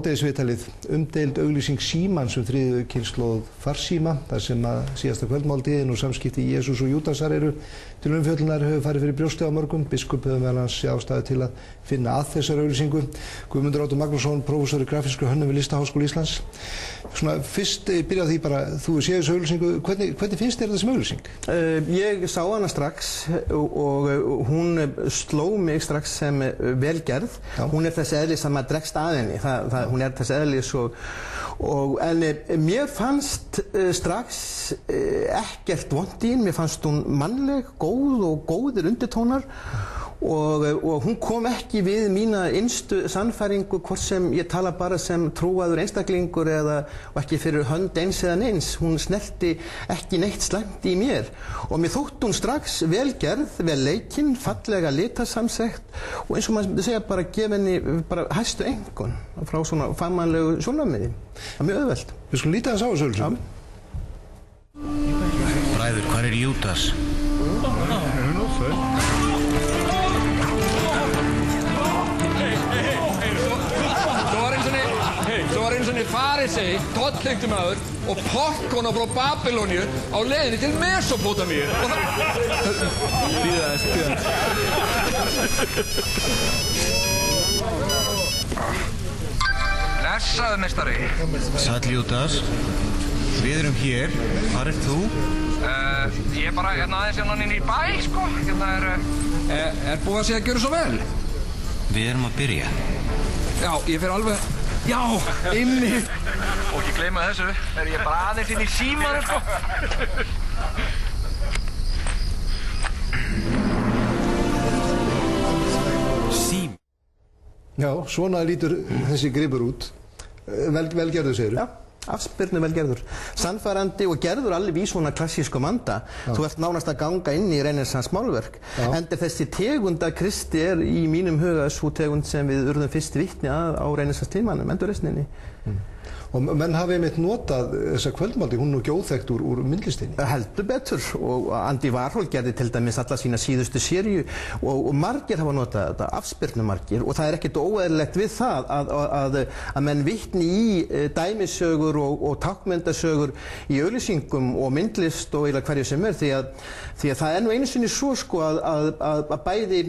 Hádegisviðtalið, umdeild auglýsing Símans þriðju kynslóð farsíma, þar sem að síðasta kvöldmáltíðin og samskipti Jesús og Júdasar eru til umfjöllunar hefur farið fyrir brjóstið á mörgum. Biskup hefur meðal annars ástæðu til að finna að þessari auglýsingu. Guðmundur Árni Magnússon, prófessor í grafískri hönnun við Listaháskóla Íslands. Svona fyrst byrja á því bara, þú séð þessu auglýsingu, hvernig finnst þér þessi auglýsing? Ég sá hana strax og hún sló mig strax sem velgerð. Hún þess eðlis að maður dregst að henni. Hún þess eðlis en mér fannst strax ekkert vont í henni. Mér fannst hún mannleg, góð og góðir undirtónar og hún kom ekki við mína innstu sannfæringu, hvort sem ég tala bara sem trúaður einstaklingur og ekki fyrir hönd eins eða neins. Hún snerti ekki neitt slæmt í mér og mér þótti hún strax vel gerð, vel leikin, fallega litasamsett og eins og maður segja bara gefa henni bara hæstu einkunn frá svona fagmannlegu sjónarmiði. Það mjög auðvelt. Við skulum líta þess á þessu auglýsingu. Bræður, hvar Júdas? Svo var einu sinni farisei, tollheimtur maður og portkona frá Babylóníu á leiðinni til Mesópótamíu. Bíða þess. Blessaðu, meistari. Sæll Júdas. Við erum hér. Hvar ert þú? Ég er bara aðeins inn í bæ, sko. Er búið að segja að gjöra svo vel? Við erum að byrja. Já, ég fer alveg... Já, inni. Og ekki gleyma þessu, ég bara aðeins inn í símanum, sko. Sím. Já, svona lítur þessi gripur út. Vel gerður, segirðu? Já, afspyrnu vel gerður. Sannfærandi og gerður alveg í svona klassískum anda. Þú ert nánast að ganga inn í Renaissance málverk. Enda þessi tegund að Kristi í mínum huga sú tegund sem við urðum fyrst vitni á Renaissance tímanum, endurreisninni. Og menn hafi einmitt notað þessa kvöldmáltíð, hún er nú ekki óþekkt úr myndlistinni. Heldur betur og Andy Warhol gerði til dæmis alla sína síðustu seríu og margir hafa notað þetta, afspyrnu margir og það er ekkert óeðlilegt við það að menn vitni í dæmisögur og tákmyndasögur í auglýsingum og myndlist og eiginlega hverju sem því að það er nú einu sinni svo sko að bæði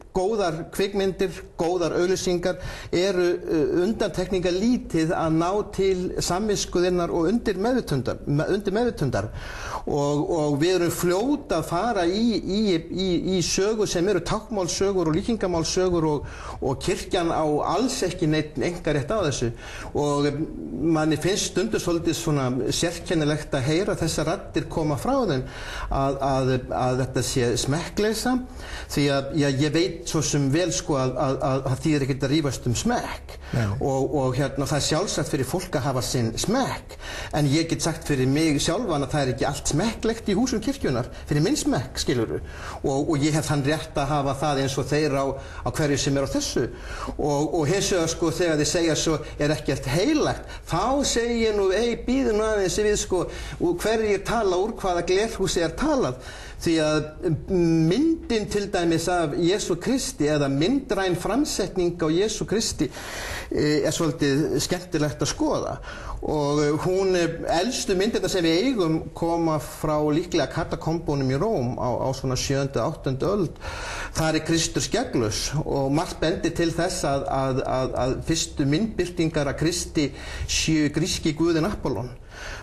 góðar kvikmyndir, góðar auglýsingar eru undantekningar lítið að ná til samviskuðinnar og undir meðvitundar og við erum fljót að fara í sögur sem eru tákmálssögur og líkingamálssögur og kirkjan á alls ekki neitt einkarétt á þessu og manni finnst stundum svolítið svona sérkennilegt að heyra þessar raddir koma frá þeim að þetta sé smekkleysa því að ég veit svo sem vel sko að það þýðir ekkert að rífast smekk og það er sjálfsagt fyrir fólk að hafa sinn smekk en ég get sagt fyrir mig sjálfan að það er ekki allt smekklegt í húsum kirkjunar fyrir minn smekk, skilurðu og ég hef þann rétt að hafa það eins og þeir á hverju sem er á þessu og hins vegar sko þegar þeir segja svo er ekkert heilagt þá segi ég nú, býðu nú aðeins við sko hverjir tala úr hvaða glerhúsi er talað því að myndin til dæmis af Jesú Kristi eða myndræn framsetning á Jesú Kristi er svolítið skemmtilegt að skoða og hún elstu myndirnar sem við eigum koma frá líklega katakombunum í Róm á svona 7. og 8. öld þar er Kristur skegglaus og margt bendir til þess að fyrstu myndbirtingar af Kristi séu gríski guðinn Apollon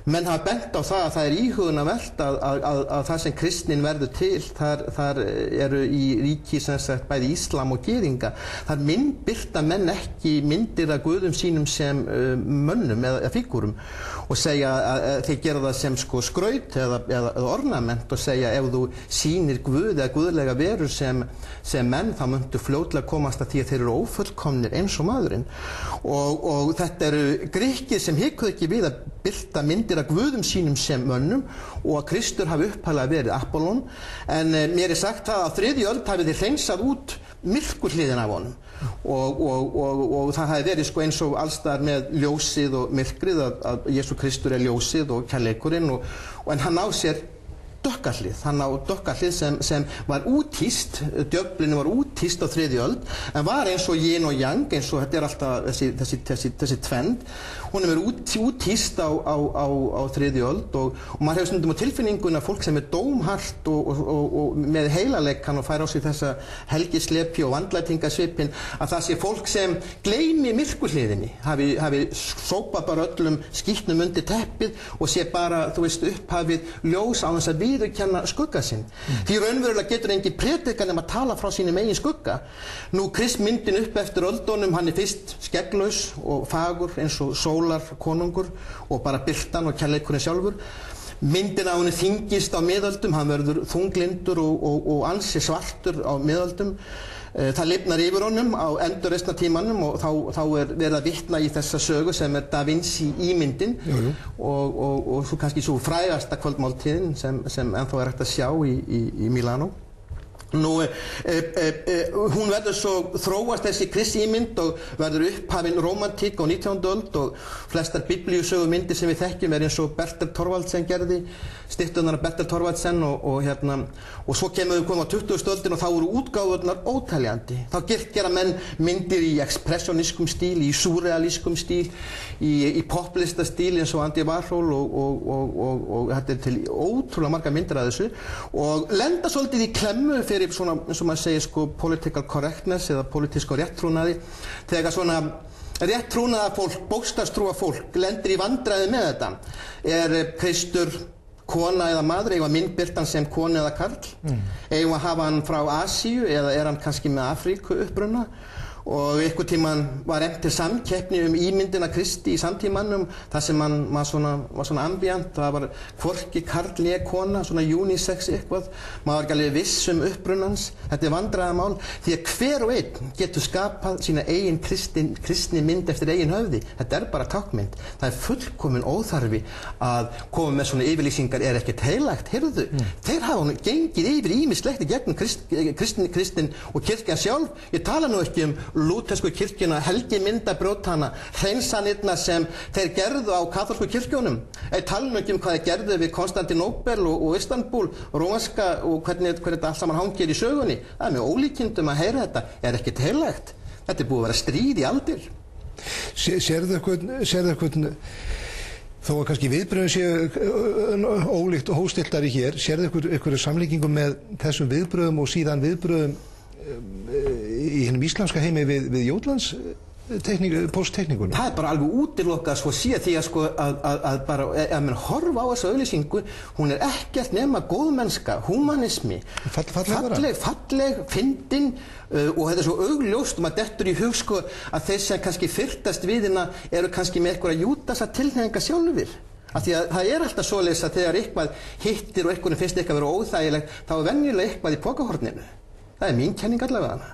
menn hafa bent á það að það er íhugunarvert að það sem kristnin verður til þar eru í ríki sem sagt bæði íslam og gyðinga þar myndbirta menn ekki myndir af guðum sínum sem mönnum eða fígúrum og segja að þeir gera það sem sko skraut eða ornament og segja ef þú sýnir guð eða guðlega verur sem menn þá myndu fljótlega komast að því að þeir eru ófullkomnir eins og maðurinn og þetta eru Grikkir sem hikuðu ekki við að birta myndir af guðum sínum sem mönnum og að Kristur hafi upphaflega verið Apollon en mér er sagt það að á 3. öld hafi þeir hreinsað út myrkurhliðina af honum og það hafi verið sko eins og allstaðar með ljósið og myrkrið að Jesú Kristur er ljósið og kærleikurinn en hann á sér dökka hlið. Hann á dökka hlið sem var úthýst, djöflinu var úthýst á 3. öld, en var eins og yin og yang, eins og þetta alltaf þessi tvend. Hún verið úthýst á 3. öld og maður hefur stundum á tilfinninguna fólk sem dómhart og með heilaleikann og fær á sig þessa helgislepi og vandlætingasvipinn, að það sé fólk sem gleymi myrkurhliðinni, hafi sópað bara öllum skítnum undir teppið og sé bara, þú veist, upphafið ljós á þess að viðurkenna skugga sinn. Því raunverulega getur engin predikan nema að tala frá sínum eigin skugga. Nú Krist myndin upp eftir öldunum, hann fyrst skegglaus og fagur eins og sólar konungur og bara birtan og kærleikurinn sjálfur. Myndin af henni þyngist á miðöldum, hann verður þunglindur og ansi svartur á miðöldum. Það lifnar yfir honum á endurreisnartímanum og þá verið að vitna í þessa sögu sem Da Vinci ímyndin og svo kannski svo frægasta kvöldmáltíðin sem ennþá hægt að sjá í Milano. Nú, hún verður svo þróast þessi Krists-ímynd og verður upphafin rómantík á 19. öld og flestar biblíusögumyndir sem við þekkjum eins og Bertel Thorvaldsen gerði, stytturnar af Bertel Thorvaldsen og svo komum á 20. öldin og þá voru útgáfurnar óteljandi. Þá gera menn myndir í ekspressionískum stíl, í súrrealískum stíl, í poplistastíl eins og Andy Warhol og þetta til ótrúlega margar myndir af þessu og lenda svolítið í klemmu fyrir svona, eins og maður segir political correctness eða politísku rétttrúnaði, þegar svona rétttrúnaða fólk, bókstafstrúa fólk lendir í vandræði með þetta. Kristur kona eða maður, eigum að myndbirta hann sem konu eða karl, eigum að hafa hann frá Asíu eða hann kannski með Afríku uppruna og einhvern tímann var til samkeppni ímyndina Kristi í samtímanum þar sem hann var svona ambient, það var hvorki karl né kona, svona unisex eitthvað, maður var ekki alveg viss upprunans. Þetta vandræðamál því að hver og einn getur skapað sína eigin kristni mynd eftir eigin höfði. Þetta bara tákmynd. Það fullkomin óþarfi að koma með svona yfirlýsingar ekkert heilagt. Heyrðu, þeir hafa gengið yfir ýmislegt í gegnum kristin og kirkjan sjálf. Ég tala nú ekki lútersku kirkjuna, helgimyndabrjótana, hreinsanirnar sem þeir gerðu á kaþólsku kirkjónum. Ég tala nú ekki hvað þeir gerðu við Konstantinópel og Istanbul, rómanska og hvernig þetta allt saman hangir í sögunni. Það með ólíkindum að heyra þetta ekkert heilagt. Þetta búið að vera stríð í aldir. Sérðu eitthvað þó að kannski viðbröðin séu ólíkt og hóstilltari hér, sérðu eitthvað samlíkingum með þessum viðbröðum og síðan viðbröðum í hennum íslamska heimi við Jótlands posttekningunum? Það bara alveg útilokað svo síðan því að bara ef mann horfa á þessa auglýsingu, hún ekkert nema góðmennska, humanismi, falleg, fyndin og þetta svo augljóst og maður dettur í hug að þeir sem kannski fyrtast við hérna eru kannski með eitthvað Júdasa tilhneigingar sjálfir. Af því að það alltaf svoleiðis að þegar eitthvað hittir og einhverjum finnst eitthvað vera óþægilegt, þá venjulega eitthvað í pokahorninu. Það mín kenning allavega hana.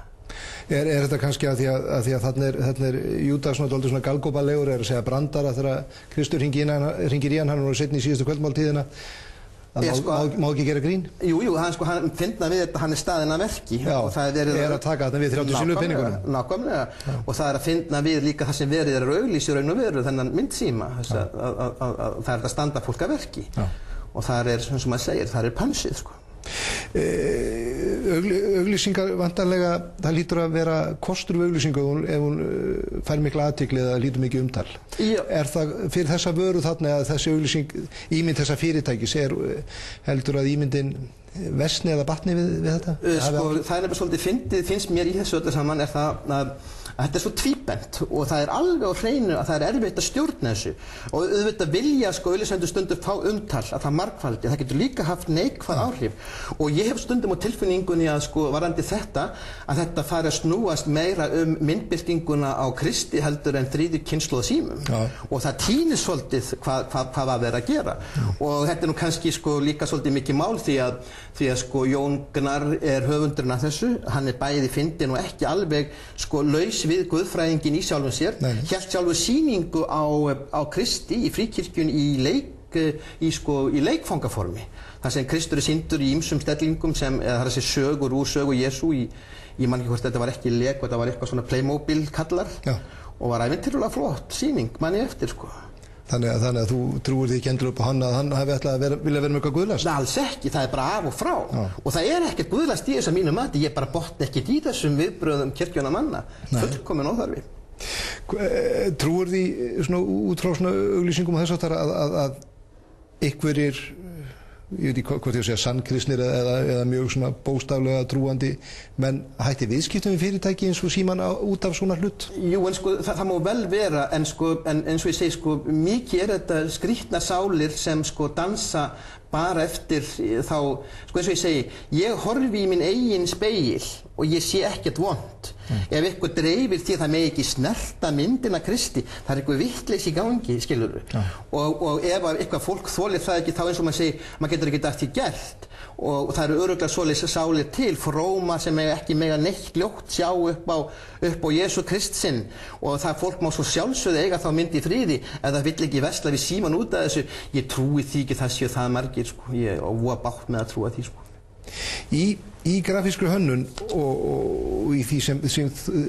Þetta kannski að því að þarna Júdas svona galgópalegur að segja brandara þegar Kristur hringir í hann og seinni í síðustu kvöldmáltíðina að má ekki gera grín? Jú, hann finna við þetta, hann staðinn að verki. Já, og það að taka þetta við 30 sinnum peningunum. Nákvæmlega, og það að finna við líka það sem verið auglýs í raun og veru, þennan myndsíma, það að standa fólk að verki. Og það eins og maður segir, það pönsið, auglýsingar vantarlega, það lítur að vera kostur við auglýsingu ef hún fær mikla athygli eða lítur mikið umtal. Það fyrir þessa vöru þarna að þessi auglýsing, ímynd þessa fyrirtækis heldur að ímyndin versni eða batni við þetta? Það nefnilega svolítið fyndið, finnst mér í þessu öllu saman það að þetta svo tvíbent og það alveg á hreinu að það erfitt að stjórna þessu og auðvitað vilja auglýsendur stundum fá umtal að það margfaldi, það getur líka haft neikvæð áhrif og ég hef stundum á tilfinningunni að varðandi þetta að þetta fari að snúast meira myndbirtinguna á Kristi heldur en þriðju kynslóð símum og það týnir svolítið hvað var verið að gera og þetta nú kannski líka svolítið mikið mál því að Jón Gnarr höfundurinn af þessu, hann bæði fyndinn og ekki alveg laus við guðfræðingin í sjálfum sér, hélt sjálfur sýningu á Kristi í fríkirkjunni í leikfangaformi. Það sem Kristur sýndur í ýmsum stellingum sem það þessi sögur úr sögu Jesú ég man ekki hvort þetta var ekki leik, þetta var eitthvað svona Playmobil kallar og var ævintýralega flott sýning, manni eftir Þannig að þú trúir því ekki endilega upp á hann að hann hafi ætlað að vilja vera með eitthvað guðlast? Nei, alls ekki, það bara af og frá. Og það ekkert guðlast í þessu að mínu mati, ég bara botna ekkert í þessum viðbröðum kirkjunnar manna. Fullkomin óþarfi. Trúir því svona út frá svona auglýsingum og þess aftar að einhverjir, ég veit ekki hvort ég að segja sannkristnir eða mjög svona bóstaflega trúandi menn hætti viðskiptum við fyrirtæki eins og Símann út af svona hlut? Jú, en sko það má vel vera en eins og ég segi sko mikið þetta skrýtna sálir sem sko dansa bara eftir þá, sko eins og ég segi, ég horfi í minn eigin spegil og ég sé ekkert vont. Ef eitthvað dreifir því að það megi ekki snerta myndina Kristi, það eitthvað vitleysi í gangi, skilurðu. Og ef eitthvað fólk þolir það ekki þá eins og maður segir, maður getur ekki dætt í gert. Og það eru örugglega svoleiðis sálir til, fróma sem ekki mega neitt ljótt sjá upp á Jesú Krist sinn. Og það fólk má svo sjálfsögðu eiga þá mynd í friði ef það vill ekki versla við Símann út af þessu. Ég trúi því ekki það séu það margir, sko. Ég er voða bágt með að trúa því, sko. Í grafískri hönnun og í því sem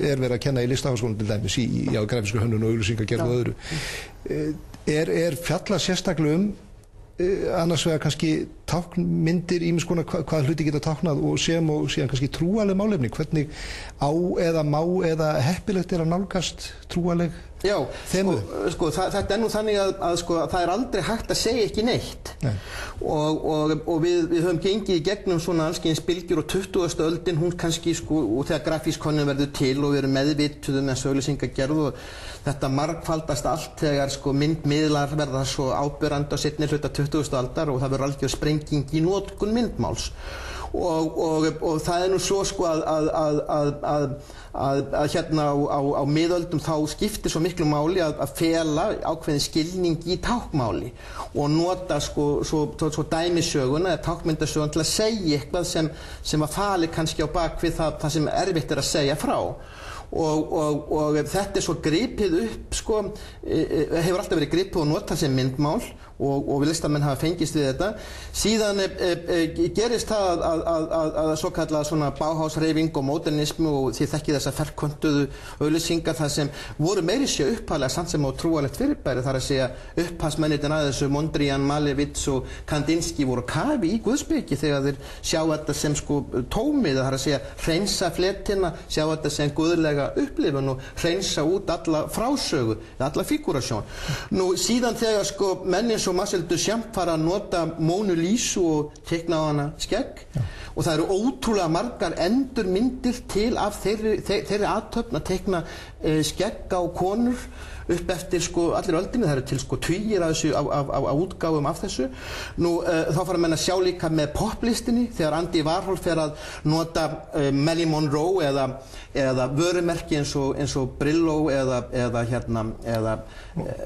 verið að kenna í Listaháskólanum til dæmis í grafískri hönnun og auglýsingagerð og öðru fjalla sérstaklega annars vegar kannski táknmyndir ýmiss konar hvað hluti geta táknað og síðan kannski trúaleg málefni, hvernig á eða má eða heppilegt að nálgast trúaleg þemu? Sko þetta nú þannig að sko það aldrei hægt að segja ekki neitt. Nei. Og við höfum gengið í gegnum svona allskyns bylgjur og 20. öldin hún kannski sko og þegar grafísk hönnun verður til og við erum meðvituð með auglýsingagerð og þetta margfaldast allt þegar sko myndmiðlar verða svo áberandi á seinni hluta 20. aldar og það verður algjör sprenging í notkun myndmáls. Og það nú svo sko að hérna á miðöldum þá skiptir svo miklu máli að fela ákveðin skilning í táknmáli og nota sko svo dæmisöguna eða táknmyndasögun til að segja eitthvað sem að fali kannski á bak við það sem erfitt að segja frá. Og þetta svo gripið upp sko, hefur alltaf verið gripið og notað sem myndmál og við listamenn hafa fengist við þetta. Síðan gerist það að svo kallað svona Bauhaus-hreyfing og modernismi og þið þekkið þessa ferköntuðu auglýsingar þar sem voru meiri sér upphaflega samt sem á trúalegt fyrirbæri, þar að segja upphafsmennirnir að þessu Mondrian, Malevich og Kandinsky voru kafi í guðspeki þegar þeir sjá þetta sem sko tómið, þar að segja hreinsa fletina, sjá þetta sem guðlega upplifun og hreinsa út alla frásögu, alla fígúrasjón. Nú síðan þegar sko menn eins og Marcel Duchamp fara að nota Mónu Lísu og teikna á hana skegg og það eru ótrúlega margar endurmyndir til af þeirri athöfn að teikna skegg á konur upp eftir sko allir öldinni, það eru til sko tugir af útgáfum af þessu. Nú þá fara menn að sjá líka með poplistinni þegar Andy Warhol fer að nota Marilyn Monroe eða vörumerki eins og Brillo eða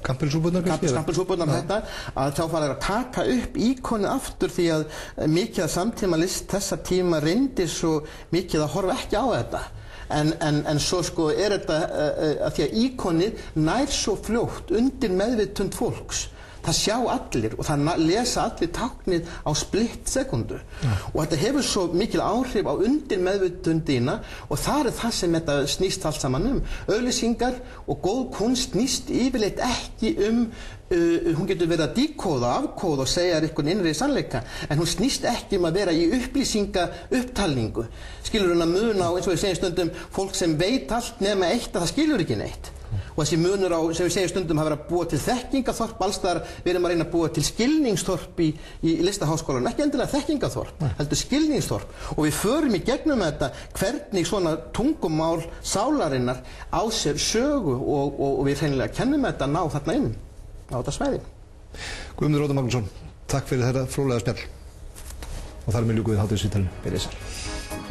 Campbellsúpurnar þetta, að þá fara að taka upp íkonu aftur því að mikið af samtíma list þessa tíma reyndi svo mikið að horfa ekki á þetta. En svo sko þetta að því að íkonið nær svo fljótt undir meðvitund fólks. Það sjá allir og það lesa allir táknið á splitt sekundu. Og þetta hefur svo mikil áhrif á undir meðvitundina og það það sem þetta snýst allt saman Auglýsingar og góð kunst snýst yfirleitt ekki hún getur verið að díkóða, afkóða og segja eitthvað innri sannleika, en hún snýst ekki að vera í upplýsingaupptalningu. Skilur hún að muna á, eins og við segjum stundum, fólk sem veit allt nema eitt að það skilur ekki neitt. Og þessi munur á, sem við segjum stundum, hafa verið að búa til þekkingaþorp alls staðar, við erum að reyna að búa til skilningsþorp í Listaháskólanum, ekki endilega þekkingaþorp, heldur skilningsþorp. Og við förum í gegnum þetta hvernig svona tungumál sálarinnar á sér sögu og við hreinlega kennum þetta ná þarna inn á þetta svæði. Guðmundur Óttar Magnússon, takk fyrir þetta fróðlega spjall og þar með ljúkum við hátíðsviðtalinu. Verið sæl.